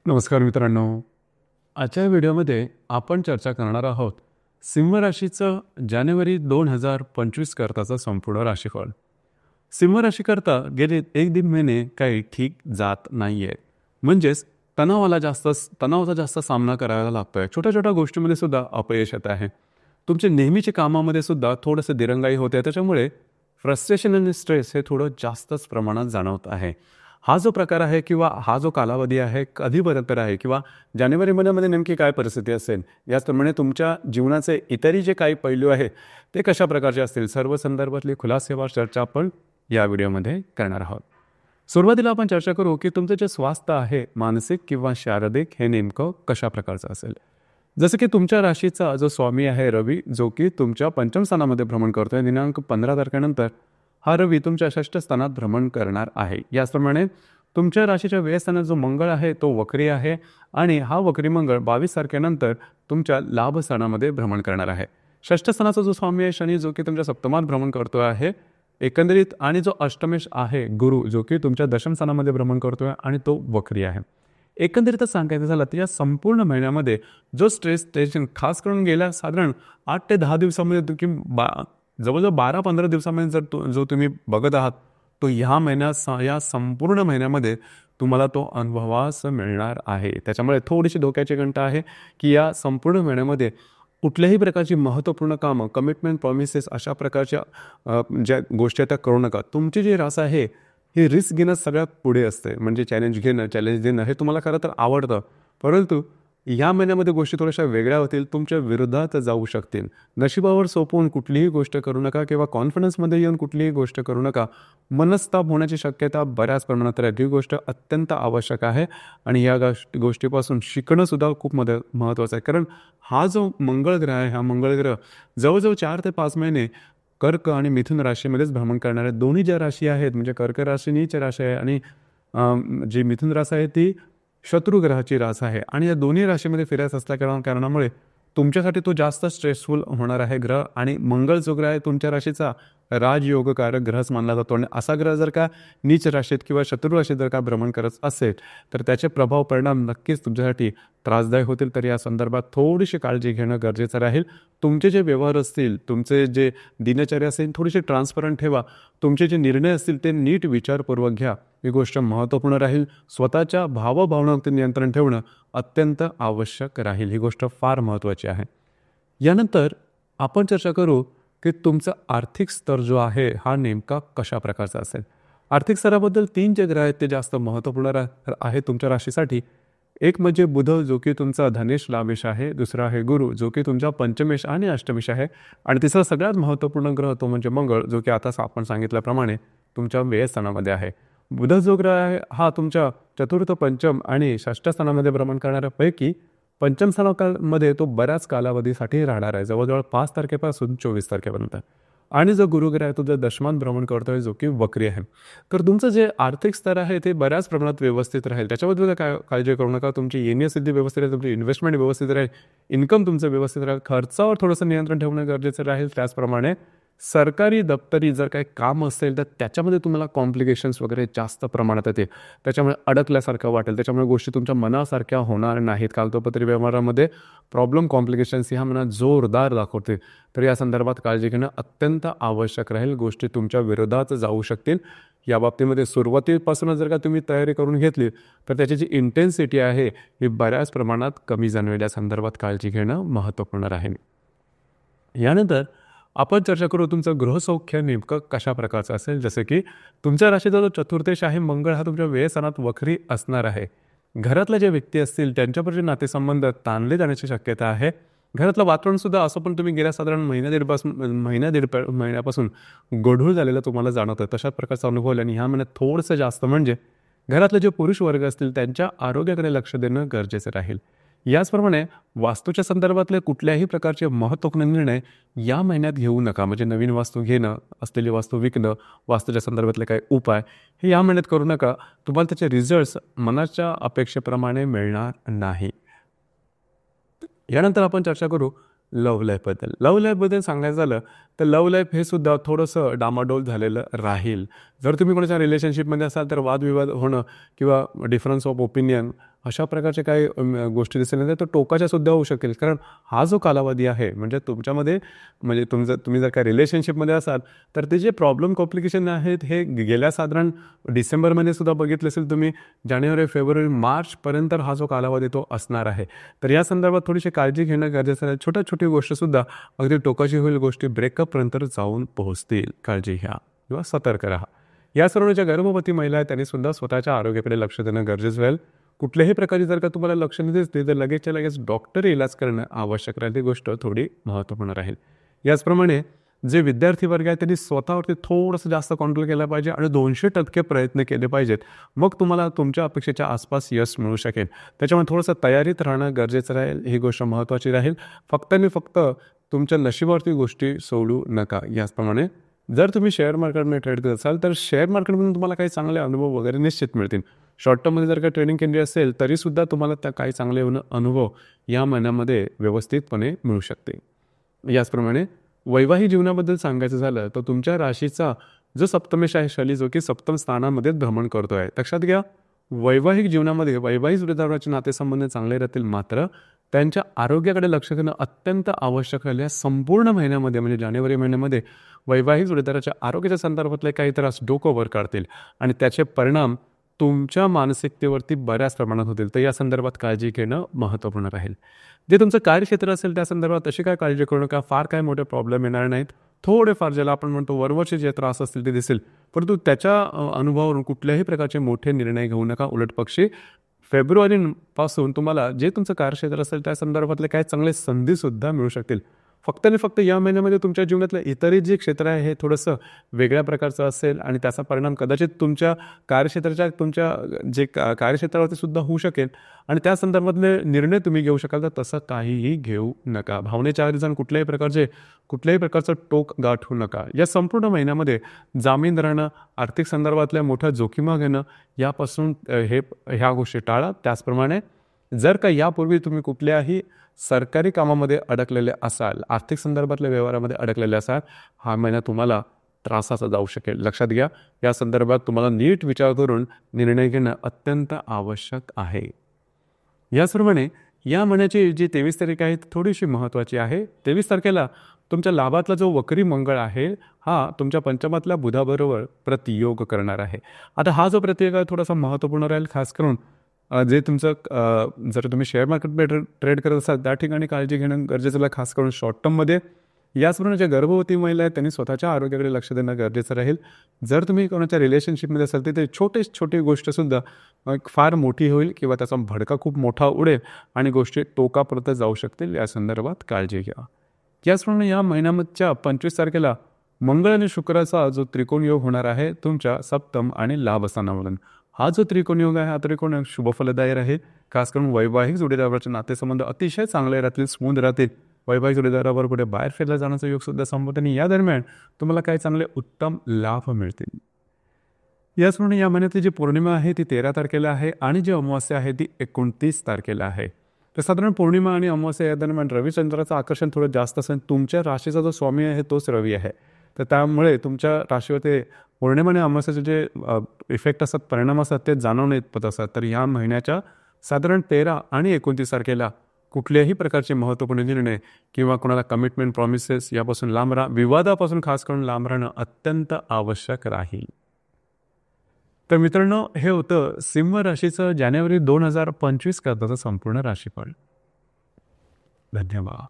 नमस्कार मित्रांनो. आजच्या व्हिडिओमध्ये आपण चर्चा करणार आहोत सिंह राशीचं जानेवारी 2025 करताचं संपूर्ण राशीफळ. सिंह राशीकरता गेले 1-1.5 महिने काही ठीक जात नाहीये. म्हणजेच तणावाचा जास्त सामना करायला लागतोय. छोट्या छोट्या गोष्टींमध्ये सुद्धा अपयश येत आहे. तुमचे नेहमीच्या कामामध्ये सुद्धा थोडंसं दिरंगाई होते. त्याच्यामुळे फ्रस्ट्रेशन आणि स्ट्रेस हे थोडं जास्तच प्रमाणात जाणवत आहे. हा जो प्रकार आहे किंवा हा जो कालावधी आहे कधीपर्यंत आहे किंवा जानेवारी महिन्यामध्ये नेमकी काय परिस्थिती असेल, याचप्रमाणे तुमच्या जीवनाचे इतरही जे काही पैलू आहे ते कशा प्रकारचे असतील, सर्व संदर्भातली खुलासेवार चर्चा आपण या व्हिडिओमध्ये करणार आहोत. सुरुवातीला आपण चर्चा करू की तुमचं जे स्वास्थ्य आहे मानसिक किंवा शारीरिक हे नेमकं कशा प्रकारचं असेल. जसं की तुमच्या राशीचा जो स्वामी आहे रवी, जो की तुमच्या पंचम स्थानामध्ये भ्रमण करतोय. दिनांक 15 तारखेनंतर हा रवी तुमच्या 6ष्ठ स्थानात भ्रमण करणार आहे. याचप्रमाणे तुमच्या राशीच्या व्ययस्थानात जो मंगळ आहे तो वक्री आहे आणि हा वक्री मंगळ 22 तारखेनंतर तुमच्या लाभ स्थानामध्ये भ्रमण करणार आहे. 6ष्ठ स्थानाचा जो स्वामी आहे शनी, जो की तुमच्या सप्तमात भ्रमण करतो आहे एकंदरीत, आणि जो अष्टमेश आहे गुरु, जो की तुमच्या दशम स्थानामध्ये भ्रमण करतोय आणि तो वक्री आहे. एकंदरीतच सांगायचं झालं तर या संपूर्ण महिन्यामध्ये जो स्ट्रेस टेन्शन खास करून गेल्या साधारण 8 ते 10 दिवसामध्ये जवळजवळ 12-15 दिवसामध्ये जो तुम्ही बघत आहात तो या संपूर्ण महिन्यामध्ये तुम्हाला तो अनुभवास मिळणार आहे. त्याच्यामुळे थोडीशी धोक्याची घंटा आहे की या संपूर्ण महिन्यामध्ये कुठल्याही प्रकारची महत्त्वपूर्ण कामं, कमिटमेंट, प्रॉमिसेस अशा प्रकारच्या ज्या गोष्टी त्या करू नका. तुमची जी रास आहे ही रिस्क घेणं सगळ्यात पुढे असते. म्हणजे चॅलेंज देणं हे तुम्हाला खरं तर आवडतं, परंतु या महिन्यामध्ये गोष्टी थोड्याशा वेगळ्या होतील, तुमच्या विरोधात जाऊ शकतील. नशिबावर सोपवून कुठलीही गोष्ट करू नका किंवा कॉन्फिडन्समध्ये येऊन कुठलीही गोष्ट करू नका. मनस्ताप होण्याची शक्यता बऱ्याच प्रमाणात आहे. ही गोष्ट अत्यंत आवश्यक आहे आणि या गोष्टीपासून शिकणंसुद्धा खूप महत्त्वाचं आहे. कारण हा जो मंगळ ग्रह आहे, हा मंगळ ग्रह जवळजवळ 4 ते 5 महिने कर्क आणि मिथुन राशीमध्येच भ्रमण करणार आहे. दोन्ही ज्या राशी आहेत म्हणजे कर्क राशी नीच राशी आहे आणि जी मिथुन रास आहे ती शत्रू ग्रहाची रास आहे आणि या दोन्ही राशीमध्ये फिरायचं असल्या कारणामुळे तुमच्यासाठी तो जास्त स्ट्रेसफुल होणार आहे ग्रह. आणि मंगळ जो ग्रह आहे तुमच्या राशीचा राजयोगकारक ग्रहच मानला जातो आणि असा ग्रह जर का नीच राशीत किंवा शत्रू राशीत जर का भ्रमण करत असेल तर त्याचे प्रभाव परिणाम नक्कीच तुमच्यासाठी त्रासदायक होतील. तर या संदर्भात थोडीशी काळजी घेणं गरजेचं राहील. तुमचे जे व्यवहार असतील, तुमचे जे दिनचर्या असेल थोडीशी ट्रान्सपरंट ठेवा. तुमचे जे निर्णय असतील ते नीट विचारपूर्वक घ्या. ही गोष्ट महत्त्वपूर्ण राहील. स्वतःच्या भावभावनावरती नियंत्रण ठेवणं अत्यंत आवश्यक राहील. ही गोष्ट फार महत्त्वाची आहे. यानंतर आपण चर्चा करू की तुमचा आर्थिक स्तर जो आहे हा नेमका कशा प्रकारचा असेल. आर्थिक स्तराबद्दल 3 जे ग्रह आहेत ते जास्त महत्त्वपूर्ण आहे तुमच्या राशीसाठी. एक म्हणजे बुध, जो की तुमचा धनेश लाभेश आहे. दुसरा आहे गुरु, जो की तुमचा पंचमेश आणि अष्टमेश आहे. आणि तिसरा सगळ्यात महत्त्वपूर्ण ग्रह तो म्हणजे मंगळ, जो की आता आपण सांगितल्याप्रमाणे तुमच्या व्ययस्थानामध्ये आहे. बुध जो ग्रह आहे हा तुमच्या चतुर्थ, पंचम आणि षष्ठ स्थानामध्ये भ्रमण करणाऱ्यापैकी पंचम स्थानामध्ये तो बऱ्याच कालावधीसाठी राहणार आहे, जवळजवळ 5 तारखेपासून 24 तारखेपर्यंत. आणि जो गुरुग्रह आहे तो जर दशमात भ्रमण करतोय, जो की वक्री आहे. तर तुमचं जे आर्थिक स्तर आहे ते बऱ्याच प्रमाणात व्यवस्थित राहील. त्याच्याबद्दल काय काळजी करू नका. तुमची येणे सिद्धी व्यवस्थित राहील, तुमची इन्व्हेस्टमेंट व्यवस्थित राहील, इन्कम तुमचं व्यवस्थित राहील. खर्चावर थोडंसं नियंत्रण ठेवणं गरजेचं राहील. त्याचप्रमाणे सरकारी दप्तरी जर काही काम असेल तर त्याच्यामध्ये तुम्हाला कॉम्प्लिकेशन्स वगैरे जास्त प्रमाणात येते. त्याच्यामुळे अडकल्यासारखं वाटेल. त्याच्यामुळे गोष्टी तुमच्या मनासारख्या होणार नाहीत. कागदोपत्री व्यवहारामध्ये प्रॉब्लेम, कॉम्प्लिकेशन्स ह्या मनात जोरदार दाखवते. तर या संदर्भात काळजी घेणं अत्यंत आवश्यक राहील. गोष्टी तुमच्या विरोधात जाऊ शकतील. या बाबतीमध्ये सुरुवातीपासूनच जर का तुम्ही तयारी करून घेतली तर त्याची जी इंटेन्सिटी आहे ही बऱ्याच प्रमाणात कमी जाणवेल. या संदर्भात काळजी घेणं महत्त्वपूर्ण राहील. यानंतर आपण चर्चा करू तुमचं गृहसौख्य नेमकं कशा प्रकारचं असेल. जसं की तुमच्या राशीचा जो चतुर्थेश आहे मंगळ हा तुमच्या व्ययस्थानात वक्री असणार आहे. घरातल्या ज्या व्यक्ती असतील त्यांच्याबरोबर नातेसंबंध ताणले जाण्याची शक्यता आहे. घरातलं वातावरणसुद्धा असं पण तुम्ही गेल्या साधारण महिन्यापासून गढूळ झालेलं तुम्हाला जाणवतं. तशाच प्रकारचा अनुभव आणि ह्या महिन्यात थोडंसं जास्त म्हणजे घरातले जे पुरुष वर्ग असतील त्यांच्या आरोग्याकडे लक्ष देणं गरजेचं राहील. याचप्रमाणे वास्तूच्या संदर्भातले कुठल्याही प्रकारचे महत्त्वपूर्ण निर्णय या महिन्यात घेऊ नका. म्हणजे नवीन वास्तू घेणं, असलेली वास्तू विकणं, वास्तूच्या संदर्भातले काही उपाय हे या महिन्यात करू नका. तुम्हाला त्याचे रिझल्ट्स मनाच्या अपेक्षेप्रमाणे मिळणार नाही. यानंतर आपण चर्चा करू लव्ह लाईफबद्दल. लव्ह लाईफबद्दल सांगायचं झालं तर लव्ह लाईफ हे सुद्धा थोडंसं डामाडोल झालेलं राहील. जर तुम्ही कोणाच्या रिलेशनशिपमध्ये असाल तर वादविवाद होणं किंवा डिफरन्स ऑफ ओपिनियन अशा प्रकारचे काही गोष्टी दिसल्या नाही तर टोकाच्या सुद्धा होऊ शकेल. कारण हा जो कालावधी आहे म्हणजे तुमच्यामध्ये म्हणजे तुम्ही जर का रिलेशनशिपमध्ये असाल तर ते जे प्रॉब्लेम कॉम्प्लिकेशन आहेत हे गेल्या साधारण डिसेंबरमध्ये सुद्धा बघितलं असेल तुम्ही. जानेवारी, फेब्रुवारी, मार्चपर्यंत हा जो कालावधी तो असणार आहे. तर या संदर्भात थोडीशी काळजी घेणं गरजेचं आहे. छोटी गोष्टसुद्धा अगदी टोकाची होईल गोष्टी ब्रेकअपपर्यंत जाऊन पोहोचतील. काळजी घ्या किंवा सतर्क राहा. या सर्व ज्या गर्भवती महिला आहेत त्यांनी सुद्धा स्वतःच्या आरोग्याकडे लक्ष देणं गरजेचं राहील. कुठल्याही प्रकारची जर का तुम्हाला लक्षणं दिसली तर लगेचच्या लगेच डॉक्टरी इलाज करणं आवश्यक राहील. ती गोष्ट थोडी महत्त्वपूर्ण राहील. याचप्रमाणे जे विद्यार्थी वर्ग आहे त्यांनी स्वतःवरती थोडंसं जास्त कंट्रोल केला पाहिजे आणि 200% प्रयत्न केले पाहिजेत. मग तुम्हाला तुमच्या अपेक्षेच्या आसपास यश मिळू शकेल. त्याच्यामुळे थोडंसं तयारीत राहणं गरजेचं राहील. ही गोष्ट महत्त्वाची राहील. फक्त आणि फक्त तुमच्या नशिबावरती गोष्टी सोडू नका. याचप्रमाणे जर तुम्ही शेअर मार्केटमध्ये ट्रेड करत असाल तर शेअर मार्केटमधून तुम्हाला काही चांगले अनुभव वगैरे निश्चित मिळतील. शॉर्ट टर्ममध्ये जर का ट्रेडिंग केली असेल तरीसुद्धा तुम्हाला त्या काही चांगले अनुभव या महिन्यामध्ये व्यवस्थितपणे मिळू शकते. याचप्रमाणे वैवाहिक जीवनाबद्दल सांगायचं झालं तर तुमच्या राशीचा जो सप्तमेश आहे शनी जो की सप्तम स्थानामध्ये भ्रमण करतो आहे. लक्षात घ्या वैवाहिक जीवनामध्ये वैवाहिक जोडीदाराचे नातेसंबंध चांगले राहतील मात्र त्यांच्या आरोग्याकडे लक्ष देणं अत्यंत आवश्यक राहील. या संपूर्ण महिन्यामध्ये म्हणजे जानेवारी महिन्यामध्ये वैवाहिक जोडीदाराच्या आरोग्याच्या संदर्भातले काही त्रास डोकं वर काढतील आणि त्याचे परिणाम तुमच्या मानसिकतेवरती बऱ्याच प्रमाणात होतील. तर या संदर्भात काळजी घेणं महत्त्वपूर्ण राहील. जे तुमचं कार्यक्षेत्र असेल त्या संदर्भात तशी काय काळजी करू नका. फार काय मोठे प्रॉब्लेम येणार नाहीत. थोडेफार ज्याला आपण म्हणतो वरवरचे जे त्रास असतील ते दिसेल परंतु त्याच्या अनुभवावरून कुठल्याही प्रकारचे मोठे निर्णय घेऊ नका. उलट पक्षी फेब्रुवारीपासून तुम्हाला जे तुमचं कार्यक्षेत्र असेल त्या संदर्भातले काही चांगले संधीसुद्धा मिळू शकतील. फक्त आणि फक्त या महिन्यामध्ये तुमच्या जीवनातलं इतरही जे क्षेत्र आहे हे थोडंसं वेगळ्या प्रकारचं असेल आणि त्याचा परिणाम कदाचित तुमच्या कार्यक्षेत्राच्या तुमच्या जे कार्यक्षेत्रावरती सुद्धा होऊ शकेल आणि त्या संदर्भातले निर्णय तुम्ही घेऊ शकाल. तर तसं काहीही घेऊ नका. भावनेच्या आधी जाऊन कुठल्याही प्रकारचं टोक गाठू नका. या संपूर्ण महिन्यामध्ये जामीन राहणं, आर्थिक संदर्भातल्या मोठ्या जोखिमा घेणं यापासून ह्या गोष्टी टाळा. त्याचप्रमाणे जर का यापूर्वी तुम्ही कुठल्याही सरकारी कामामध्ये अडकलेले असाल, आर्थिक संदर्भातल्या व्यवहारामध्ये अडकलेले असाल, हा महिना तुम्हाला त्रासाचा जाऊ शकेल. लक्षात घ्या या संदर्भात तुम्हाला नीट विचार करून निर्णय घेणं अत्यंत आवश्यक आहे. याचप्रमाणे या महिन्याची जी 23 तारीख आहे ती थोडीशी महत्त्वाची आहे. 23 तारखेला तुमच्या लाभातला जो वक्री मंगळ आहे हा तुमच्या पंचमातल्या बुधाबरोबर प्रतियोग करणार आहे. आता हा जो प्रतियोग आहे थोडासा महत्त्वपूर्ण राहील. खास करून जे तुमचं जर तुम्ही शेअर मार्केटमध्ये ट्रेड करत असाल त्या ठिकाणी काळजी घेणं गरजेचं आहे. खास करून शॉर्ट टर्ममध्ये. याचप्रमाणे ज्या गर्भवती महिला आहेत त्यांनी स्वतःच्या आरोग्याकडे लक्ष देणं गरजेचं राहील. जर तुम्ही कोणाच्या रिलेशनशिपमध्ये असाल तर ते छोटी गोष्टसुद्धा फार मोठी होईल किंवा त्याचा भडका खूप मोठा उडेल आणि गोष्टी टोकापर्यंत जाऊ शकतील. या संदर्भात काळजी घ्या. याचप्रमाणे या महिन्याच्या 25 तारखेला मंगळ आणि शुक्राचा जो त्रिकोण योग होणार आहे तुमच्या सप्तम आणि लाभ स्थानावरून. हा जो त्रिकोण योग आहे हा त्रिकोण शुभफलदायी राहील. खास करून वैवाहिक जोडीदाराचे नातेसंबंध अतिशय चांगले राहतील, स्मूथ राहतील. वैवाहिक जोडीदाराबरोबर कुठे बाहेर फिरला जाण्याचा योग सुद्धा संभवत आणि या दरम्यान तुम्हाला काही चांगले उत्तम लाभ मिळतील. याचप्रमाणे या महिन्यातली जी पौर्णिमा आहे ती 13 तारखेला आहे आणि जी अमावास्या आहे ती 29 तारखेला आहे. तर साधारण पौर्णिमा आणि अमावास्या या दरम्यान रविचंद्राचं आकर्षण थोडं जास्त असेल. तुमच्या राशीचा जो स्वामी आहे तोच रवी आहे. तर त्यामुळे तुमच्या राशीवरती पौर्णिमा आणि अमावास्याचे जे इफेक्ट असतात, परिणाम असतात ते जाणवणे इतपत असतात. तर या महिन्याच्या साधारण 13 आणि 29 तारखेला कुठल्याही प्रकारचे महत्त्वपूर्ण निर्णय किंवा कोणाला कमिटमेंट, प्रॉमिसेस यापासून लांब राहा. विवादापासून खास करून लांब राहणं अत्यंत आवश्यक राहील. तर मित्रांनो हे होतं सिंह राशीचं जानेवारी 2025 करताचं संपूर्ण राशीफळ. धन्यवाद.